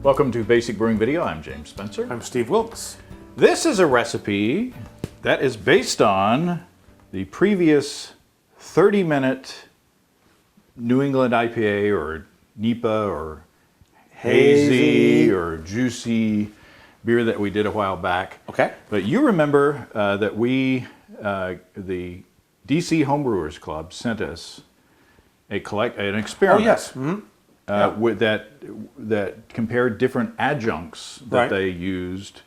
Welcome to Basic Brewing Video. I'm James Spencer. I'm Steve Wilkes. This is a recipe that is based on the previous 30-minute New England IPA or NEPA or hazy or juicy beer that we did a while back. Okay. But you remember that we, the DC Homebrewers Club, sent us an experiment. Oh, yes. Mm-hmm. With that compared different adjuncts that they used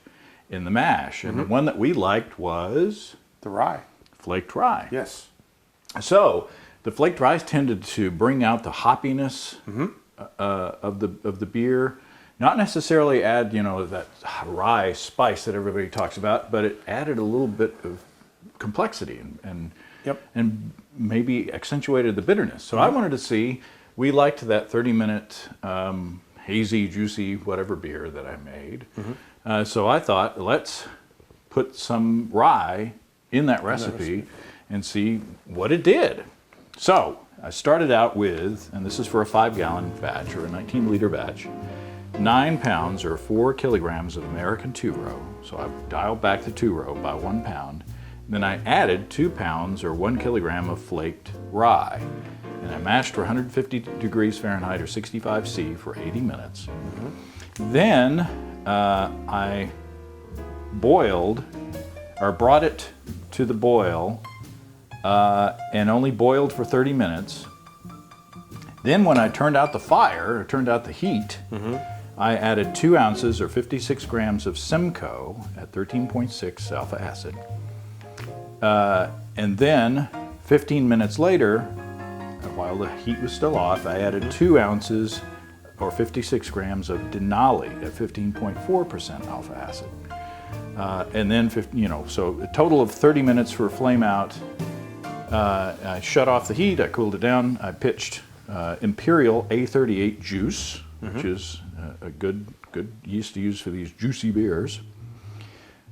in the mash. And the one that we liked was the rye. Flaked rye. Yes. So the flaked rye tended to bring out the hoppiness of the beer. Not necessarily add, that rye spice that everybody talks about, but it added a little bit of complexity and maybe accentuated the bitterness. So I wanted to see. We liked that 30-minute hazy, juicy, whatever beer that I made. So I thought, let's put some rye in that recipe and see what it did. So I started out with, and this is for a 5-gallon batch or a 19-liter batch, 9 pounds or 4 kilograms of American two-row. So I dialed back the two-row by 1 pound. Then I added 2 pounds or 1 kilogram of flaked rye. And I mashed for 150 degrees Fahrenheit or 65 C for 80 minutes. Then I boiled, or brought it to the boil, and only boiled for 30 minutes. Then when I turned out the fire, or turned out the heat, I added 2 ounces or 56 grams of Simcoe at 13.6 alpha acid. And then 15 minutes later, while the heat was still off, I added 2 ounces or 56 grams of Denali at 15.4% alpha acid. And then, so a total of 30 minutes for flame out. I shut off the heat, I cooled it down, I pitched Imperial A38 juice, which is a good yeast to use for these juicy beers.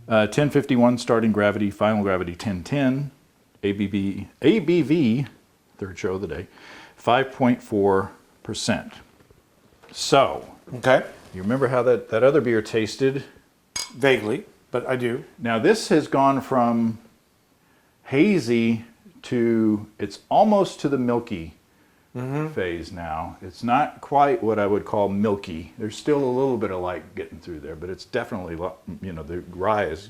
1051 starting gravity, final gravity 1010, ABV, third show of the day, 5.4%. So, you remember how that other beer tasted? Vaguely, but I do. Now this has gone from hazy to, it's almost to the milky phase now. It's not quite what I would call milky. There's still a little bit of light getting through there, but it's definitely, the rye is,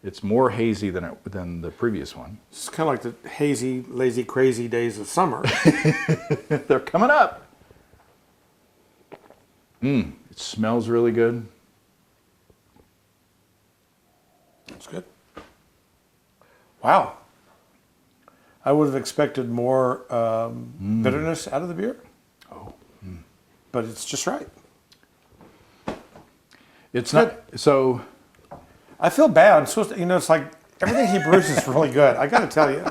it's more hazy than the previous one. It's kind of like the hazy, lazy, crazy days of summer. They're coming up. It smells really good. That's good. Wow. I would have expected more bitterness out of the beer. But it's just right. It's not, so... I feel bad. I'm supposed to, it's like everything he brews is really good. I got to tell you.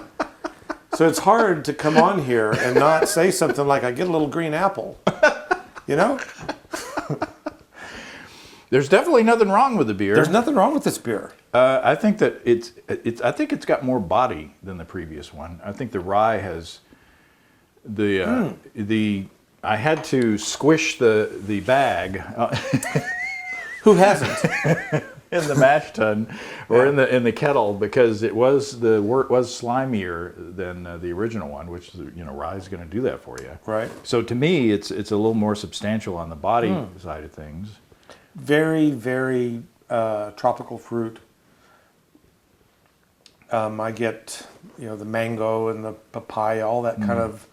So it's hard to come on here and not say something like, I get a little green apple. There's definitely nothing wrong with the beer. There's nothing wrong with this beer. I think that I think it's got more body than the previous one. I think the rye has I had to squish the bag. Who hasn't? In the mash tun or in the kettle, because it was slimier than the original one, which rye is going to do that for you. Right. So to me, it's a little more substantial on the body side of things. Very, very tropical fruit. I get the mango and the papaya, all that kind of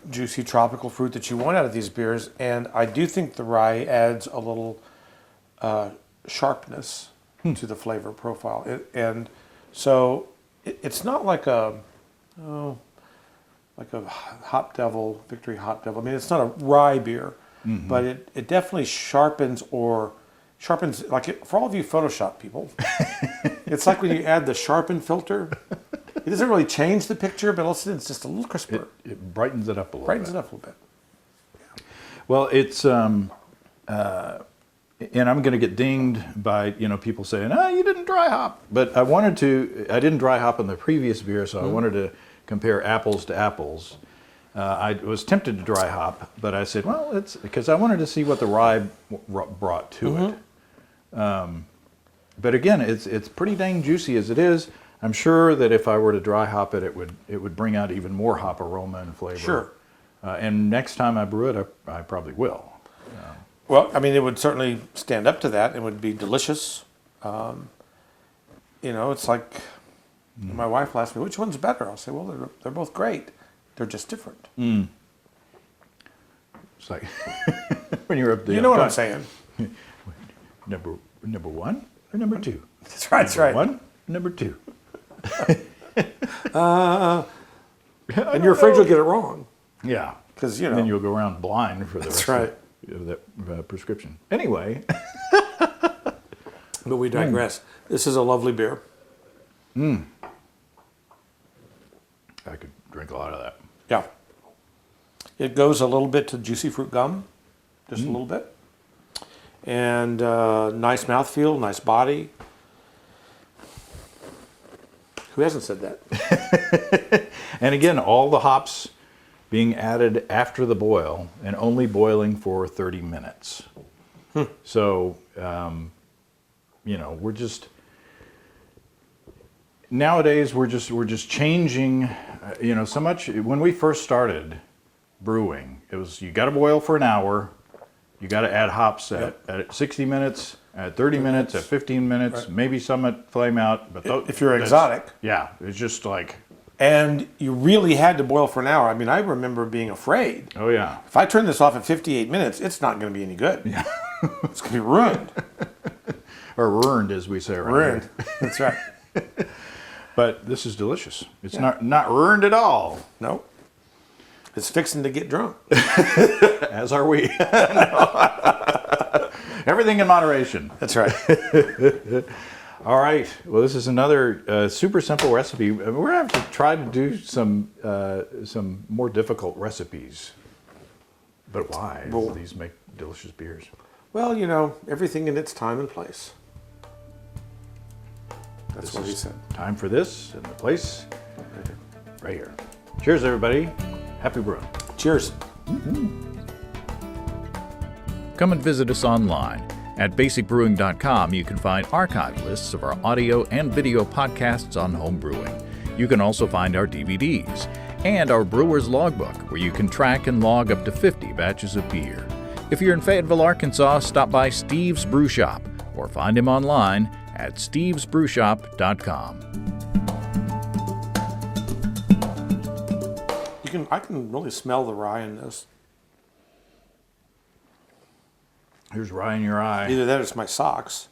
juicy tropical fruit that you want out of these beers, and I do think the rye adds a little sharpness to the flavor profile, and so it's not like a Hop Devil, Victory Hop Devil. I mean, it's not a rye beer, but it definitely sharpens, like for all of you Photoshop people. It's like when you add the sharpen filter. It doesn't really change the picture, but also it's just a little crisper. It brightens it up a little bit. Brightens it up a little bit. Yeah. Well, it's and I'm going to get dinged by people saying, "Oh, you didn't dry hop." But I didn't dry hop in the previous beer, so I wanted to compare apples to apples. I was tempted to dry hop, but I said, well, it's because I wanted to see what the rye brought to it. But again, it's pretty dang juicy as it is. I'm sure that if I were to dry hop it, it would bring out even more hop aroma and flavor. Sure. And next time I brew it, I probably will. Well, I mean, it would certainly stand up to that. It would be delicious. It's like my wife will ask me, which one's better? I'll say, well, they're both great. They're just different. It's like when you're up there. You know what I'm saying? Number one or number two? That's right. That's right. One, number two. And you're afraid you'll get it wrong. Yeah. Because, And then you'll go around blind for the That's rest of that prescription. Anyway. But we digress. This is a lovely beer. I could drink a lot of that. Yeah. It goes a little bit to juicy fruit gum, just a little bit. And nice mouthfeel, nice body. Who hasn't said that? And again, all the hops being added after the boil and only boiling for 30 minutes. So, we're just... Nowadays, we're just changing, so much. When we first started brewing, it was you got to boil for an hour, you got to add hops at 60 minutes, at 30 minutes, at 15 minutes, maybe some at flame out. But if you're exotic. Yeah, it's just like... And you really had to boil for an hour. I mean, I remember being afraid. Oh, yeah. If I turn this off at 58 minutes, it's not going to be any good. Yeah. It's going to be ruined. Or ruined, as we say around Ruined. here. That's right. But this is delicious. It's not ruined at all. No. It's fixing to get drunk. As are we. Everything in moderation. That's right. All right. Well, this is another super simple recipe. We're going to have to try to do some more difficult recipes. But why? Well, these make delicious beers. Well, everything in its time and place. That's what he said. Time for this and the place right here. Cheers, everybody. Happy brewing. Cheers. Come and visit us online. At basicbrewing.com, you can find archive lists of our audio and video podcasts on home brewing. You can also find our DVDs and our brewer's logbook, where you can track and log up to 50 batches of beer. If you're in Fayetteville, Arkansas, stop by Steve's Brew Shop or find him online at stevesbrewshop.com. I can really smell the rye in this. Here's rye in your eye. Either that or it's my socks.